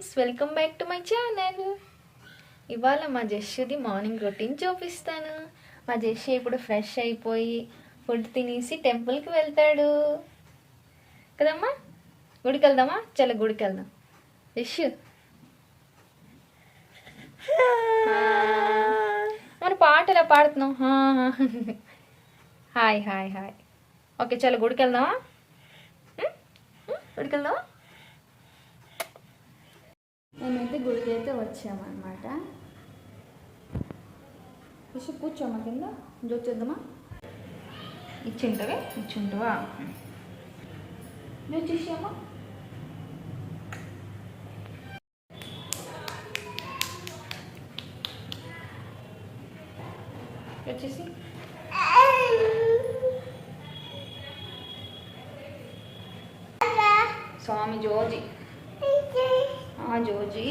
Friends, welcome back to my channel. ఇవాళ మా జస్సుది morning routine చూపిస్తాను. మా జస్సు ఇప్పుడు ఫ్రెష్ అయిపోయి ఫుడ్ తినేసి టెంపుల్కి వెళ్తాడు కదమ్మా. గుడికి వెళ్దామా? చలో గుడికి వెళ్దాం. జస్సు మన పాట ఎలా పాడుతున్నాం? Hi hi hi. ఓకే చలో గుడికి వెళ్దామా? గుడికి వెళ్దామా? మేమైతే గుడికి అయితే వచ్చామన్నమాట. విషు కూర్చోమ్మా, కింద జోచేద్దామా? ఇచ్చుంటావా? జోచేసామా? వచ్చేసి స్వామి జోజీ జోజీ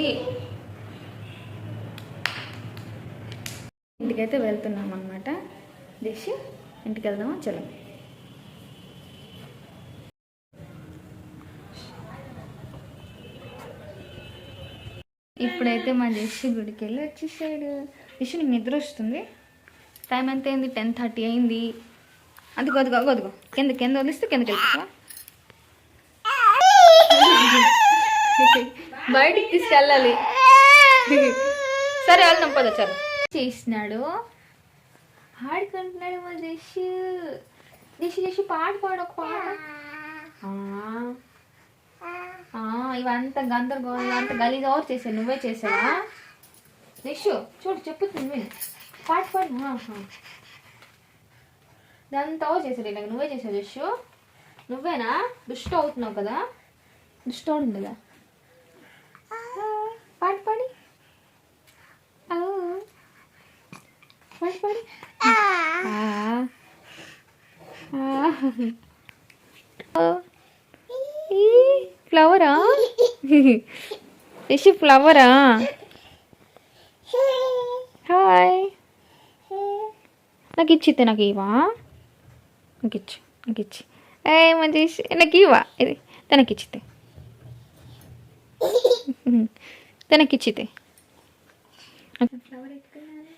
ఇంటికైతే వెళ్తున్నాం అన్నమాట. జస్సు ఇంటికి వెళ్దామా? చలో. ఇప్పుడైతే మా జస్సు గుడికి వెళ్ళి వచ్చేసాడు. జస్సు నీకు నిద్ర వస్తుంది. టైం ఎంత అయింది? 10:30 అయింది. అదిగో అదిగో అదిగో కింద వదిలిస్తే కిందకి వెళ్తావా? బయటికి తీసుకెళ్ళాలి. సరే వెళ్దాం పద. చలో చేసినాడు, ఆడుకుంటున్నాడు మా జస్సు. జస్సు పాట పాడు, ఒక పాట. ఇవంతా గందరగోళం, అంత గలీజ్ ఎవరు చేశారు? నువ్వే చేసావా జస్సు? చూడు చెప్పుతుంది నువ్వే. పాట పాడు. ఇదంతా ఎవరు చేశారు? ఇలాగ నువ్వే చేసావు జస్సు. నువ్వేనా? దుష్ట అవుతున్నావు కదా. దుష్ట అవుతుంది కదా. పాట పాడి పాట పాడి. ఫ్లవరా? రిషి ఫ్లవరా? హాయ్. నాకు ఇచ్చితే నాకు ఇవా? నాకు ఇచ్చి మంచి నాకు ఇవా? ఇది తనకిచ్చితే ఫ్లవర్ ఎత్తుకున్నాను.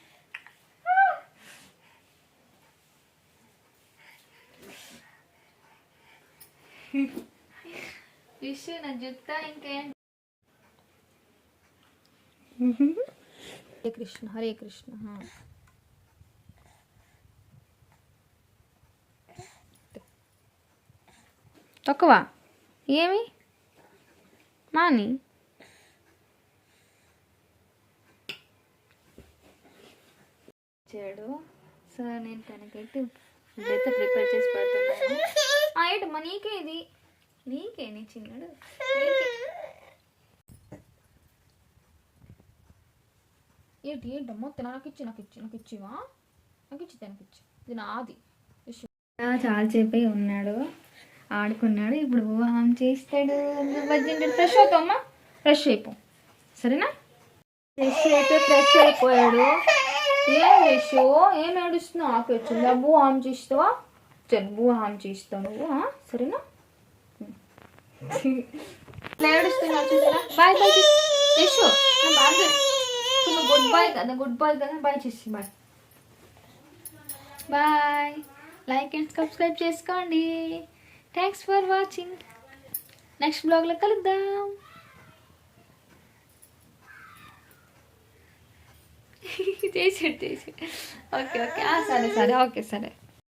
విష్ నా జుత్తా ఇంకేం. హరే కృష్ణ హరే కృష్ణ. తక్కువ ఏమి మాని వచ్చాడు. సో నేను తనకైతే ఫుడ్ అయితే ప్రిపేర్ చేసి పెడుతున్నాను. ఏంటమ్మా నీకే ఇది? నీకే నీ చిన్నాడు. ఏంటమ్మా నాకు ఇచ్చివా? తనకిచ్చి ఇది నాది. చాలా సేపు ఉన్నాడు, ఆడుకున్నాడు. ఇప్పుడు ఊహం చేస్తాడు. ఫ్రెష్ అవుతావమ్మా? ఫ్రెష్ అయిపో సరేనా? జస్సు అయితే ఫ్రెష్ అయిపోయాడు. ఏం జస్సు ఏం ఏడుస్తున్నావు? ఆకు వచ్చిందా? బూ హామ్ చేస్తావా? చల్ బూ హామ్ చేస్తావు నువ్వు, సరేనా? ఏడుస్తున్నావు చూసారా? Bye bye Jassu. Good boy కదా. బాయ్ చేసి bye. Bye. Like and subscribe చేసుకోండి. Thanks for watching. నెక్స్ట్ బ్లాగ్లో కలుద్దాం. చేసాడు. ఓకే సరే ఓకే సరే.